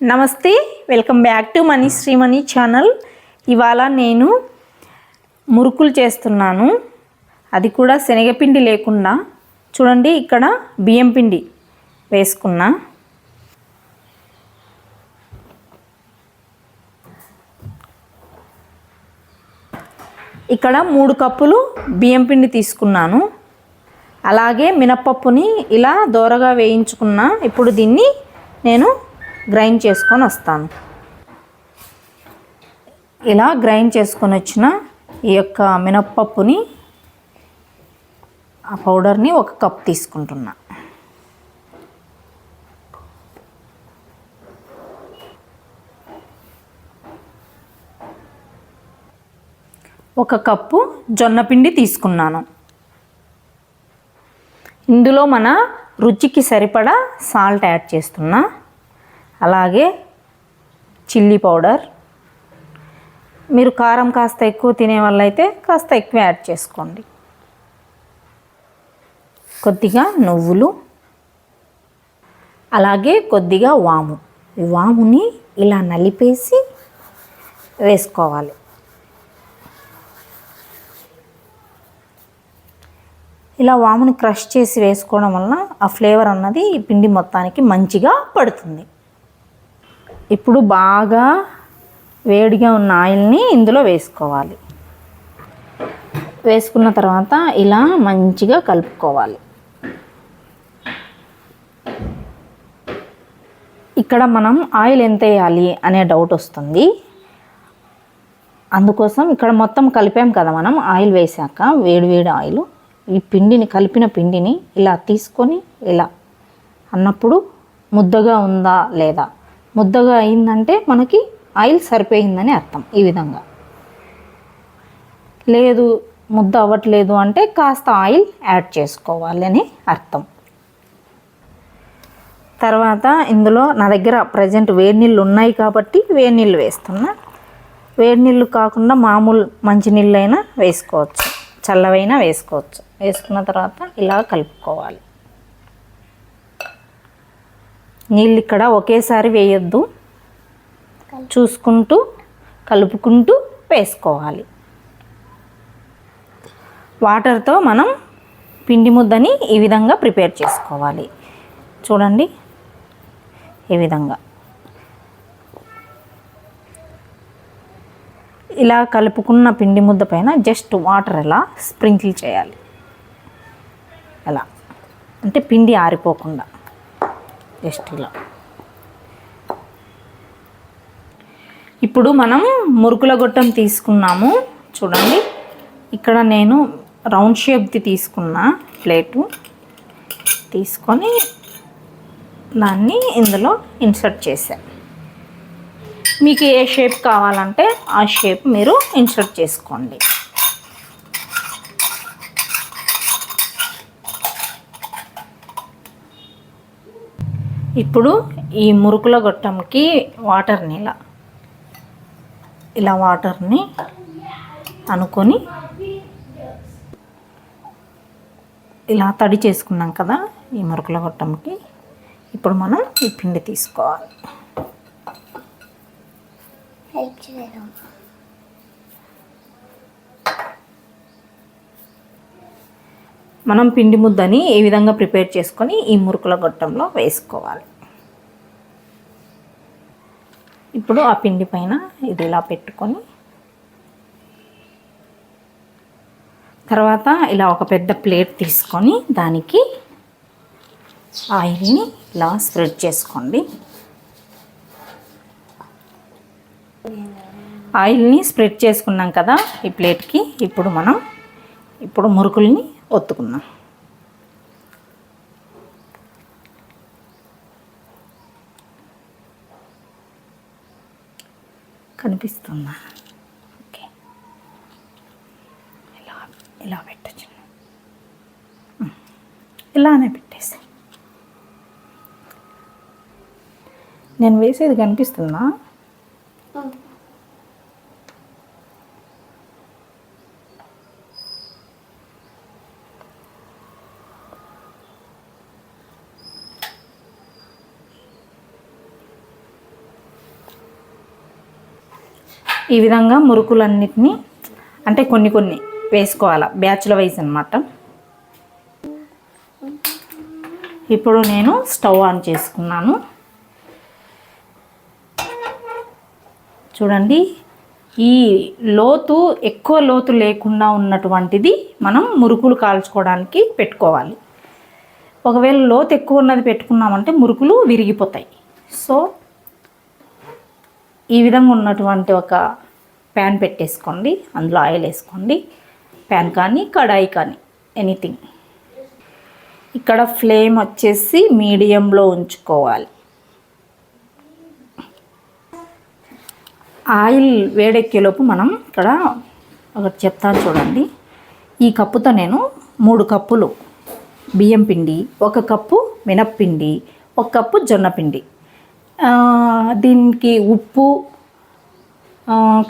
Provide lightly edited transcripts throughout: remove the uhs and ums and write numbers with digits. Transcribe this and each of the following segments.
నమస్తే, welcome back to money Shreemani channel. ఇవాళ నేను మురుకులు చేస్తున్నాను, అది కూడా శనగపిండి లేకుండా. చూడండి, ఇక్కడ బియ్యం పిండి వేసుకున్నా. ఇక్కడ 3 కప్పులు బియ్యం పిండి తీసుకున్నాను. అలాగే మినప్పప్పుని ఇలా దోరగా వేయించుకున్నా. ఇప్పుడు దీన్ని నేను గ్రైండ్ చేసుకొని వస్తాను. ఇలా గ్రైండ్ చేసుకొని వచ్చిన ఈ యొక్క మినప్పప్పుని, ఆ పౌడర్ని 1 కప్ తీసుకుంటున్నా. ఒక కప్పు జొన్నపిండి తీసుకున్నాను. ఇందులో మన రుచికి సరిపడా సాల్ట్ యాడ్ చేస్తున్నా. అలాగే చిల్లీ పౌడర్, మీరు కారం కాస్త ఎక్కువ తినే వాళ్ళైతే కాస్త ఎక్కువ యాడ్ చేసుకోండి. కొద్దిగా నువ్వులు, అలాగే కొద్దిగా వాము. ఈ వాముని ఇలా నలిపేసి వేసుకోవాలి. ఇలా వాముని క్రష్ చేసి వేసుకోవడం వలన ఆ ఫ్లేవర్ అన్నది ఈ పిండి మొత్తానికి మంచిగా పడుతుంది. ఇప్పుడు బాగా వేడిగా ఉన్న ఆయిల్ని ఇందులో వేసుకోవాలి. వేసుకున్న తర్వాత ఇలా మంచిగా కలుపుకోవాలి. ఇక్కడ మనం ఆయిల్ ఎంత వేయాలి అనే డౌట్ వస్తుంది. అందుకోసం ఇక్కడ మొత్తం కలిపాం కదా మనం, ఆయిల్ వేసాక వేడి ఆయిల్, ఈ పిండిని కలిపిన పిండిని ఇలా తీసుకొని ఇలా అన్నప్పుడు ముద్దగా ఉందా లేదా, ముద్దగా అయిందంటే మనకి ఆయిల్ సరిపోయిందని అర్థం. ఈ విధంగా లేదు, ముద్ద అవ్వట్లేదు అంటే కాస్త ఆయిల్ యాడ్ చేసుకోవాలి అని అర్థం. తర్వాత ఇందులో నా దగ్గర ప్రజెంట్ వేడి నీళ్ళు ఉన్నాయి కాబట్టి వేడి నీళ్ళు వేస్తున్నా. వేడి నీళ్ళు కాకుండా మామూలు మంచినీళ్ళు అయినా వేసుకోవచ్చు, చల్లవైనా వేసుకోవచ్చు. వేసుకున్న తర్వాత ఇలా కలుపుకోవాలి. నీళ్ళు ఇక్కడ ఒకేసారి వేయొద్దు, చూసుకుంటూ కలుపుకుంటూ వేసుకోవాలి. వాటర్తో మనం పిండి ముద్దని ఈ విధంగా ప్రిపేర్ చేసుకోవాలి. చూడండి, ఈ విధంగా ఇలా కలుపుకున్న పిండి ముద్ద పైన జస్ట్ వాటర్ ఇలా స్ప్రింకిల్ చేయాలి. ఎలా అంటే పిండి ఆరిపోకుండా జస్ట్ ఇలా. ఇప్పుడు మనం మురుకుల గొట్టం తీసుకున్నాము. చూడండి, ఇక్కడ నేను రౌండ్ షేప్ది తీసుకున్న ప్లేటు తీసుకొని దాన్ని ఇందులో ఇన్సర్ట్ చేశాను. మీకు ఏ షేప్ కావాలంటే ఆ షేప్ మీరు ఇన్సర్ట్ చేసుకోండి. ఇప్పుడు ఈ మురుకుల గొట్టంకి వాటర్ని ఇలా వాటర్ని అనుకొని ఇలా తడి చేసుకున్నాం కదా ఈ మురుకుల గొట్టంకి. ఇప్పుడు మనం ఈ పిండి తీసుకోవాలి. మనం పిండి ముద్దని ఏ విధంగా ప్రిపేర్ చేసుకొని ఈ మురుకుల గొట్టంలో వేసుకోవాలి. ఇప్పుడు ఆ పిండి పైన ఇది ఇలా పెట్టుకొని తర్వాత ఇలా ఒక పెద్ద ప్లేట్ తీసుకొని దానికి ఆయిల్ని ఇలా స్ప్రెడ్ చేసుకోండి. ఆయిల్ని స్ప్రెడ్ చేసుకున్నాం కదా ఈ ప్లేట్కి. ఇప్పుడు మురుకుల్ని ఒత్తుకుందాం. కనిపిస్తుందా? ఓకే, ఇలా పెట్టచ్చు. ఇలానే పెట్టేసి నేను వేసేది కనిపిస్తుందా? ఈ విధంగా మురుకులన్నిటినీ అంటే కొన్ని కొన్ని వేసుకోవాలి, బ్యాచ్ల వైజ్ అన్నమాట. ఇప్పుడు నేను స్టవ్ ఆన్ చేసుకున్నాను. చూడండి, ఈ లోతు ఎక్కువ లోతు లేకుండా ఉన్నటువంటిది మనం మురుకులు కాల్చుకోవడానికి పెట్టుకోవాలి. ఒకవేళ లోతు ఎక్కువ ఉన్నది పెట్టుకున్నామంటే మురుకులు విరిగిపోతాయి. సో ఈ విధంగా ఉన్నటువంటి ఒక ప్యాన్ పెట్టేసుకోండి, అందులో ఆయిల్ వేసుకోండి. ప్యాన్ కానీ కడాయి కానీ ఎనీథింగ్. ఇక్కడ ఫ్లేమ్ వచ్చేసి మీడియంలో ఉంచుకోవాలి. ఆయిల్ వేడెక్కేలోపు మనం ఇక్కడ ఒకటి చెప్తాను చూడండి. ఈ కప్పుతో నేను 3 కప్పులు బియ్యం పిండి, 1 కప్పు మినప్పిండి, 1 కప్పు జొన్న పిండి, దీనికి ఉప్పు,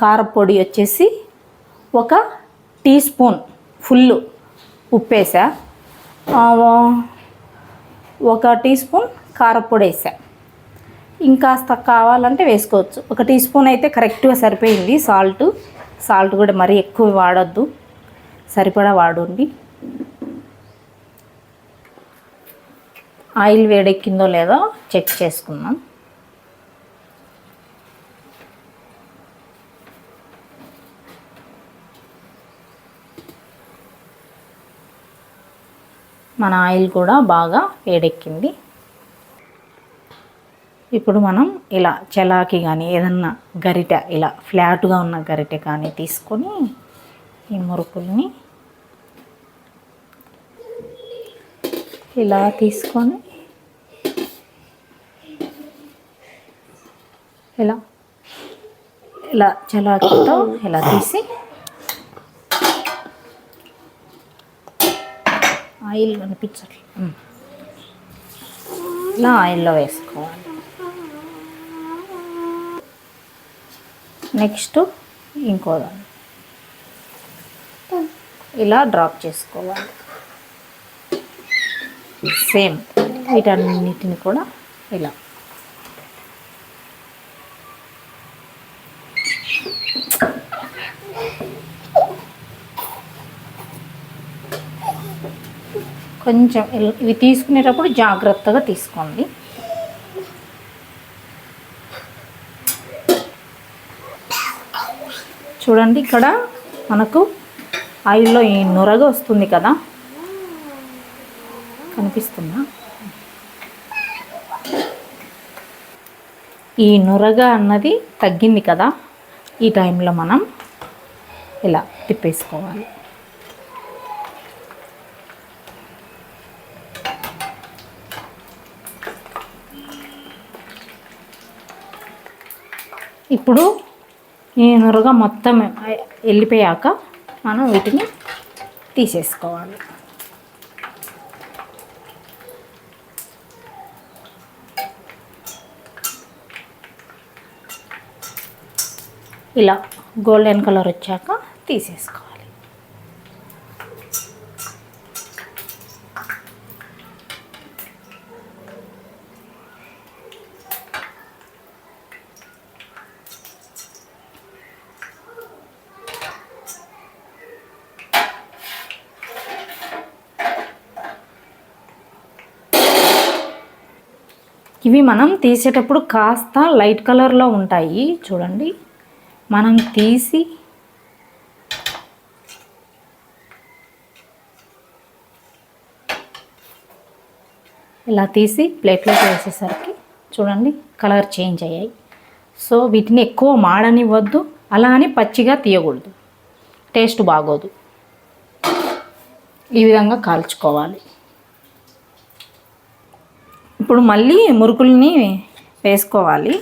కారపొడి వచ్చేసి 1 టీ స్పూన్ ఫుల్ ఉప్పు వేసా, 1 టీ స్పూన్ కారపొడి వేసా. ఇంకాస్త కావాలంటే వేసుకోవచ్చు. 1 టీ స్పూన్ అయితే కరెక్ట్గా సరిపోయింది. సాల్ట్ కూడా మరీ ఎక్కువ వాడొద్దు, సరిపడా వాడండి. ఆయిల్ వేడెక్కిందో లేదో చెక్ చేసుకుందాం. మన ఆయిల్ కూడా బాగా వేడెక్కింది. ఇప్పుడు మనం ఇలా చలాకి కానీ ఏదన్నా గరిటె, ఇలా ఫ్లాట్గా ఉన్న గరిటె కానీ తీసుకొని ఈ మురుకుల్ని ఇలా తీసుకొని ఇలా చలాకీతో ఇలా తీసి ఆయిల్ కనిపించట్లేదు, ఇలా ఆయిల్లో వేసుకోవాలి. నెక్స్ట్ ఇంకో దాన్ని ఇలా డ్రాప్ చేసుకోవాలి. సేమ్ వీటన్నిటిని కూడా ఇలా కొంచెం ఇవి తీసుకునేటప్పుడు జాగ్రత్తగా తీసుకోండి. చూడండి, ఇక్కడ మనకు ఆయిల్లో ఈ నురగ వస్తుంది కదా, కనిపిస్తుందా? ఈ నురగ అన్నది తగ్గింది కదా, ఈ టైంలో మనం ఇలా తిప్పేసుకోవాలి. ఇప్పుడు ఈ నురగ మొత్తం వెళ్ళిపోయాక మనం వీటిని తీసేసుకోవాలి. ఇలా గోల్డెన్ కలర్ వచ్చాక తీసేసుకోవాలి. ఇవి మనం తీసేటప్పుడు కాస్త లైట్ కలర్లో ఉంటాయి చూడండి. మనం తీసి ఇలా తీసి ప్లేట్లోకి వేసేసరికి చూడండి కలర్ చేంజ్ అయ్యాయి. సో వీటిని ఎక్కువ మాడనివ్వద్దు, అలా అని పచ్చిగా తీయకూడదు, టేస్ట్ బాగోదు. ఈ విధంగా కాల్చుకోవాలి. ఇప్పుడు మళ్ళీ మురుకుల్ని వేసుకోవాలి.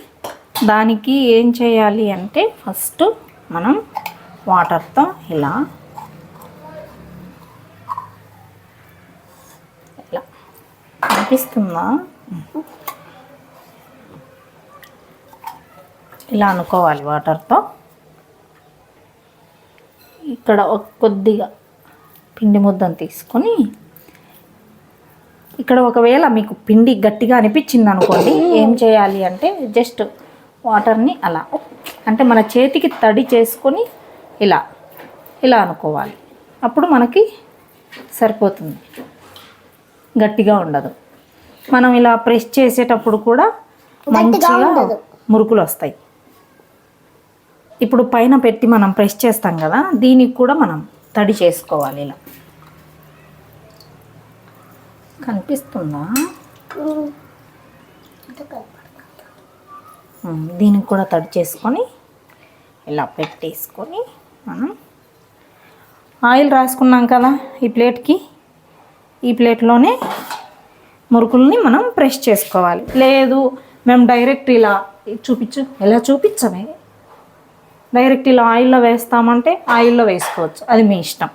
దానికి ఏం చేయాలి అంటే ఫస్ట్ మనం వాటర్తో ఇలా కనిపిస్తుందా, ఇలా అనుకోవాలి వాటర్తో. ఇక్కడ కొద్దిగా పిండి ముద్దను తీసుకొని ఇక్కడ ఒకవేళ మీకు పిండి గట్టిగా అనిపించింది అనుకోండి, ఏం చేయాలి అంటే జస్ట్ వాటర్ని అలా అంటే మన చేతికి తడి చేసుకొని ఇలా ఇలా అనుకోవాలి. అప్పుడు మనకి సరిపోతుంది, గట్టిగా ఉండదు. మనం ఇలా ప్రెస్ చేసేటప్పుడు కూడా మంచిగా మురుకులు వస్తాయి. ఇప్పుడు పైన పెట్టి మనం ప్రెస్ చేస్తాం కదా, దీనికి కూడా మనం తడి చేసుకోవాలి. ఇలా కనిపిస్తుందా? దీనికి కూడా తడి చేసుకొని ఇలా పెట్టేసుకొని మనం ఆయిల్ రాసుకున్నాం కదా ఈ ప్లేట్కి, ఈ ప్లేట్లోనే మురుకుల్ని మనం ప్రెస్ చేసుకోవాలి. లేదు మేము డైరెక్ట్ ఇలా చూపించు, ఎలా చూపించమే, డైరెక్ట్ ఇలా ఆయిల్లో వేస్తామంటే ఆయిల్లో వేసుకోవచ్చు, అది మీ ఇష్టం.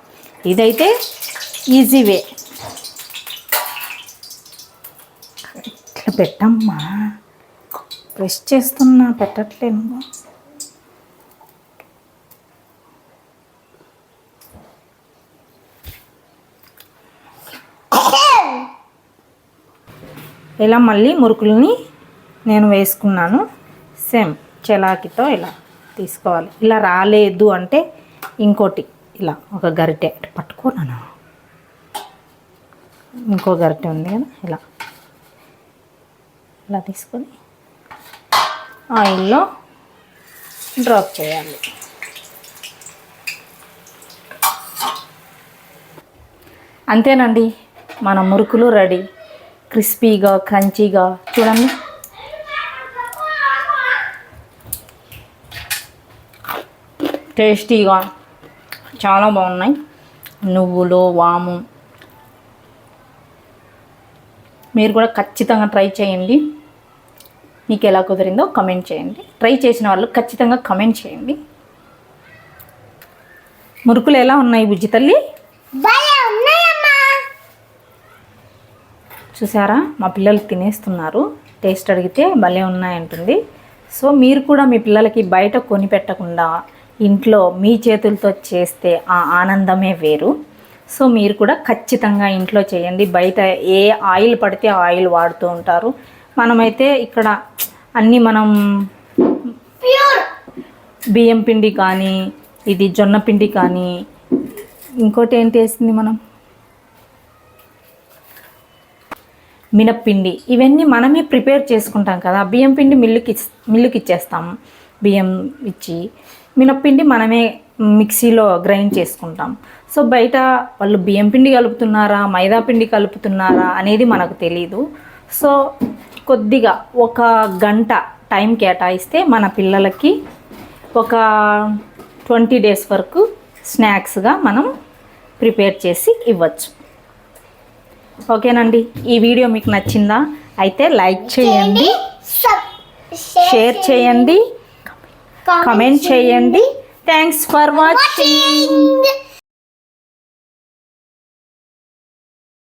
ఇదైతే ఈజీ వే. ఇట్లా పెట్టమ్మా, ప్రెస్ చేస్తున్నా, పెట్టట్లేను. ఇలా మళ్ళీ మురుకుల్ని నేను వేసుకున్నాను. సేమ్ చలాకితో ఇలా తీసుకోవాలి. ఇలా రాలేదు అంటే ఇంకోటి ఇలా ఒక గరిటె పట్టుకోనా, ఇంకో గరిటె ఉంది కదా, ఇలా ఇలా తీసుకొని ఆయిల్లో డ్రాప్ చేయాలి. అంతేనండి, మన మురుకులు రెడీ. క్రిస్పీగా క్రంచీగా చూడండి. టేస్టీగా చాలా బాగున్నాయి. నువ్వులు, వాము. మీరు కూడా ఖచ్చితంగా ట్రై చేయండి. మీకు ఎలా కుదిరిందో కమెంట్ చేయండి. ట్రై చేసిన వాళ్ళు ఖచ్చితంగా కమెంట్ చేయండి. మురుకులు ఎలా ఉన్నాయి బుజ్జి తల్లి? చూసారా, మా పిల్లలు తినేస్తున్నారు. టేస్ట్ అడిగితే భలే ఉన్నాయంటుంది. సో మీరు కూడా మీ పిల్లలకి బయట కొని పెట్టకుండా ఇంట్లో మీ చేతులతో చేస్తే ఆ ఆనందమే వేరు. సో మీరు కూడా ఖచ్చితంగా ఇంట్లో చేయండి. బయట ఏ ఆయిల్ పడితే ఆ ఆయిల్ వాడుతూ ఉంటారు. మనమైతే ఇక్కడ అన్నీ మనం బియ్యం పిండి కానీ, ఇది జొన్న పిండి కానీ, ఇంకోటి ఏంటి వేసింది మనం, మినప్పిండి, ఇవన్నీ మనమే ప్రిపేర్ చేసుకుంటాం కదా. బియ్యం పిండి మిల్లుకి ఇచ్చేస్తాం, బియ్యం ఇచ్చి. మినప్పిండి మనమే మిక్సీలో గ్రైండ్ చేసుకుంటాం. సో బయట వాళ్ళు బియ్యం పిండి కలుపుతున్నారా, మైదా పిండి కలుపుతున్నారా అనేది మనకు తెలీదు. సో కొద్దిగా ఒక గంట టైం కేటాయిస్తే మన పిల్లలకి ఒక 20 days వరకు స్నాక్స్గా మనం ప్రిపేర్ చేసి ఇవ్వచ్చు. ఓకేనండి, ఈ వీడియో మీకు నచ్చిందా? అయితే లైక్ చేయండి, షేర్ చేయండి, కమెంట్ చేయండి. Thanks for watching.